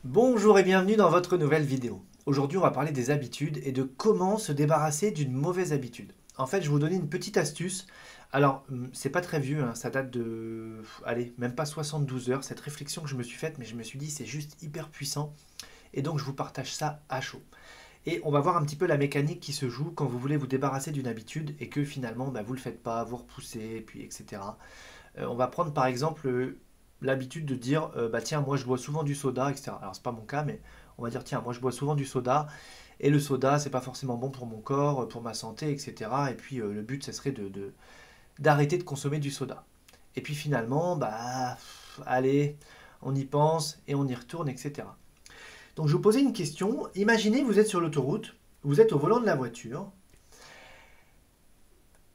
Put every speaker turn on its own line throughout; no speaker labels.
Bonjour et bienvenue dans votre nouvelle vidéo. Aujourd'hui, on va parler des habitudes et de comment se débarrasser d'une mauvaise habitude. En fait, je vais vous donner une petite astuce. Alors, c'est pas très vieux, hein, ça date de, allez, même pas 72 heures, cette réflexion que je me suis faite, mais je me suis dit c'est juste hyper puissant. Et donc, je vous partage ça à chaud. Et on va voir un petit peu la mécanique qui se joue quand vous voulez vous débarrasser d'une habitude et que finalement, vous ne le faites pas, vous repoussez, puis etc. On va prendre par exemple l'habitude de dire bah tiens, moi je bois souvent du soda, etc. Alors c'est pas mon cas, mais on va dire tiens, moi je bois souvent du soda et le soda c'est pas forcément bon pour mon corps, pour ma santé, etc. Et puis le but ce serait d'arrêter de consommer du soda. Et puis finalement, allez, on y pense et on y retourne, etc. Donc je vais vous poser une question. Imaginez vous êtes sur l'autoroute, vous êtes au volant de la voiture.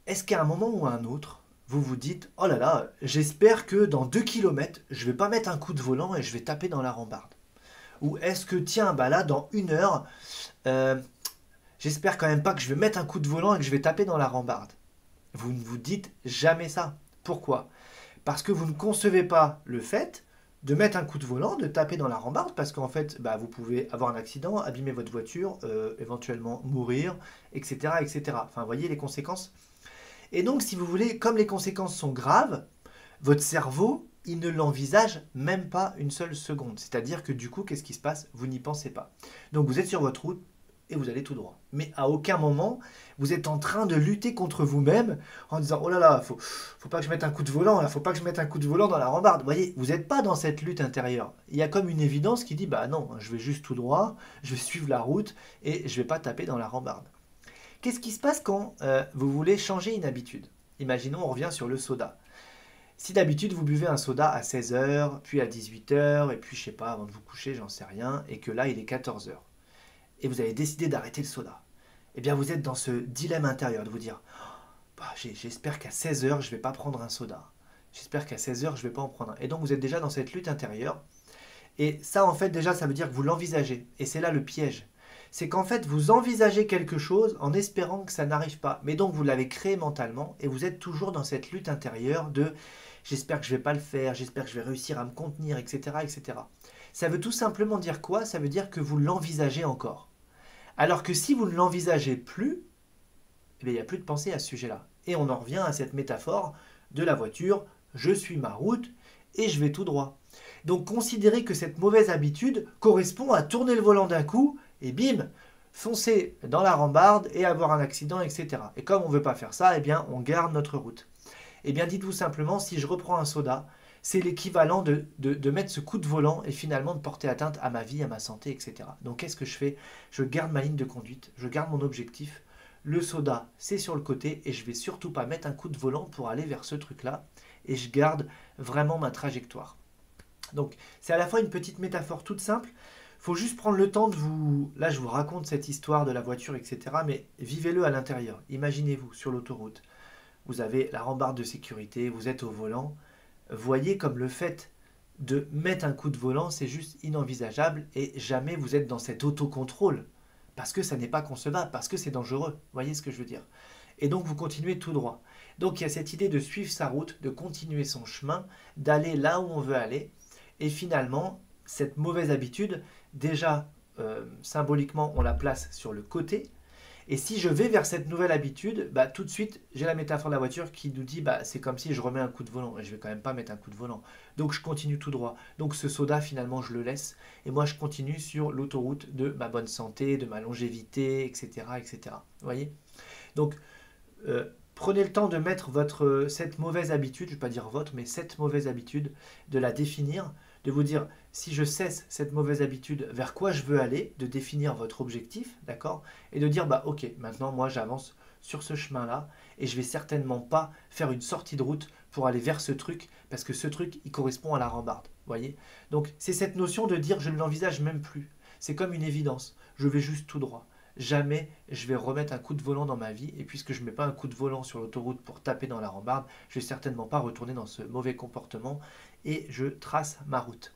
Est-ce qu'à un moment ou à un autre, vous vous dites, oh là là, j'espère que dans 2 kilomètres, je vais pas mettre un coup de volant et je vais taper dans la rambarde. Ou est-ce que, tiens, bah là, dans 1 heure, euh, j'espère quand même pas que je vais mettre un coup de volant et que je vais taper dans la rambarde. Vous ne vous dites jamais ça. Pourquoi? Parce que vous ne concevez pas le fait de mettre un coup de volant, de taper dans la rambarde, parce qu'en fait, vous pouvez avoir un accident, abîmer votre voiture, éventuellement mourir, etc., etc. Enfin, vous voyez les conséquences. Et donc, si vous voulez, comme les conséquences sont graves, votre cerveau, il ne l'envisage même pas une seule seconde. C'est-à-dire que du coup, qu'est-ce qui se passe? Vous n'y pensez pas. Donc, vous êtes sur votre route et vous allez tout droit. Mais à aucun moment, vous êtes en train de lutter contre vous-même en disant, oh là là, faut pas que je mette un coup de volant, là, faut pas que je mette un coup de volant dans la rambarde. Vous voyez, vous n'êtes pas dans cette lutte intérieure. Il y a comme une évidence qui dit, bah non, je vais juste tout droit, je vais suivre la route et je vais pas taper dans la rambarde. Qu'est-ce qui se passe quand vous voulez changer une habitude? Imaginons, on revient sur le soda. Si d'habitude vous buvez un soda à 16 heures, puis à 18 heures, et puis je sais pas, avant de vous coucher, j'en sais rien, et que là il est 14 heures, et vous avez décidé d'arrêter le soda, eh bien vous êtes dans ce dilemme intérieur de vous dire, j'espère qu'à 16 heures je vais pas prendre un soda. J'espère qu'à 16 heures je vais pas en prendre un. Et donc vous êtes déjà dans cette lutte intérieure. Et ça, en fait, déjà, ça veut dire que vous l'envisagez. Et c'est là le piège. C'est qu'en fait, vous envisagez quelque chose en espérant que ça n'arrive pas. Mais donc, vous l'avez créé mentalement et vous êtes toujours dans cette lutte intérieure de j'espère que je ne vais pas le faire, j'espère que je vais réussir à me contenir, etc., etc. Ça veut tout simplement dire quoi? Ça veut dire que vous l'envisagez encore. Alors que si vous ne l'envisagez plus, eh bien, il n'y a plus de pensée à ce sujet-là. Et on en revient à cette métaphore de la voiture, je suis ma route et je vais tout droit. Donc considérez que cette mauvaise habitude correspond à tourner le volant d'un coup et bim, foncer dans la rambarde et avoir un accident, etc. Et comme on ne veut pas faire ça, eh bien on garde notre route. Eh bien dites-vous simplement, si je reprends un soda, c'est l'équivalent de mettre ce coup de volant et finalement de porter atteinte à ma vie, à ma santé, etc. Donc qu'est-ce que je fais? Je garde ma ligne de conduite, je garde mon objectif. Le soda, c'est sur le côté et je vais surtout pas mettre un coup de volant pour aller vers ce truc-là. Et je garde vraiment ma trajectoire. Donc c'est à la fois une petite métaphore toute simple. Il faut juste prendre le temps de vous... Là, je vous raconte cette histoire de la voiture, etc. Mais vivez-le à l'intérieur. Imaginez-vous sur l'autoroute. Vous avez la rambarde de sécurité, vous êtes au volant. Voyez comme le fait de mettre un coup de volant, c'est juste inenvisageable et jamais vous êtes dans cet autocontrôle. Parce que ça n'est pas concevable, parce que c'est dangereux. Voyez ce que je veux dire? Et donc vous continuez tout droit. Donc il y a cette idée de suivre sa route, de continuer son chemin, d'aller là où on veut aller. Et finalement, cette mauvaise habitude, déjà symboliquement, on la place sur le côté. Et si je vais vers cette nouvelle habitude, tout de suite, j'ai la métaphore de la voiture qui nous dit c'est comme si je remets un coup de volant. Et je vais quand même pas mettre un coup de volant. Donc je continue tout droit. Donc ce soda, finalement, je le laisse. Et moi, je continue sur l'autoroute de ma bonne santé, de ma longévité, etc. etc. Vous voyez? Donc, prenez le temps de mettre cette mauvaise habitude, je ne vais pas dire votre, mais cette mauvaise habitude, de la définir, de vous dire si je cesse cette mauvaise habitude, vers quoi je veux aller, de définir votre objectif, d'accord? Et de dire ok, maintenant moi j'avance sur ce chemin-là et je vais certainement pas faire une sortie de route pour aller vers ce truc parce que ce truc il correspond à la rambarde, voyez? Donc c'est cette notion de dire je ne l'envisage même plus. C'est comme une évidence, je vais juste tout droit. Jamais je vais remettre un coup de volant dans ma vie. Et puisque je ne mets pas un coup de volant sur l'autoroute pour taper dans la rambarde, je ne vais certainement pas retourner dans ce mauvais comportement et je trace ma route.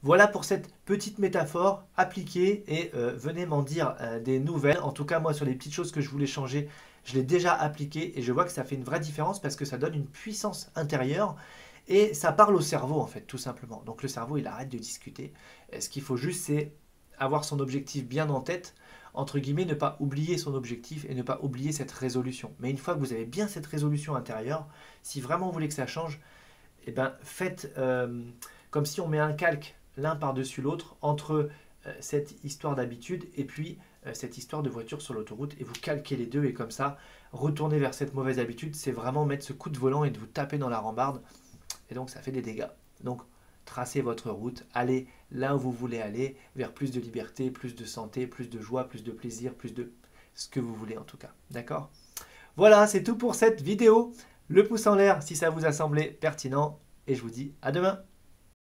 Voilà pour cette petite métaphore appliquée et venez m'en dire des nouvelles. En tout cas, moi, sur les petites choses que je voulais changer, je l'ai déjà appliqué et je vois que ça fait une vraie différence parce que ça donne une puissance intérieure Et ça parle au cerveau, en fait, tout simplement. Donc le cerveau, il arrête de discuter. Et ce qu'il faut juste, c'est avoir son objectif bien en tête, entre guillemets, ne pas oublier son objectif et ne pas oublier cette résolution. Mais une fois que vous avez bien cette résolution intérieure, si vraiment vous voulez que ça change, eh ben, faites comme si on met un calque l'un par-dessus l'autre entre cette histoire d'habitude et puis cette histoire de voiture sur l'autoroute, et vous calquez les deux, et comme ça, retourner vers cette mauvaise habitude, c'est vraiment mettre ce coup de volant et de vous taper dans la rambarde, et donc ça fait des dégâts. Donc tracez votre route, allez là où vous voulez aller, vers plus de liberté, plus de santé, plus de joie, plus de plaisir, plus de ce que vous voulez en tout cas. D'accord? Voilà, c'est tout pour cette vidéo. Le pouce en l'air si ça vous a semblé pertinent, et je vous dis à demain.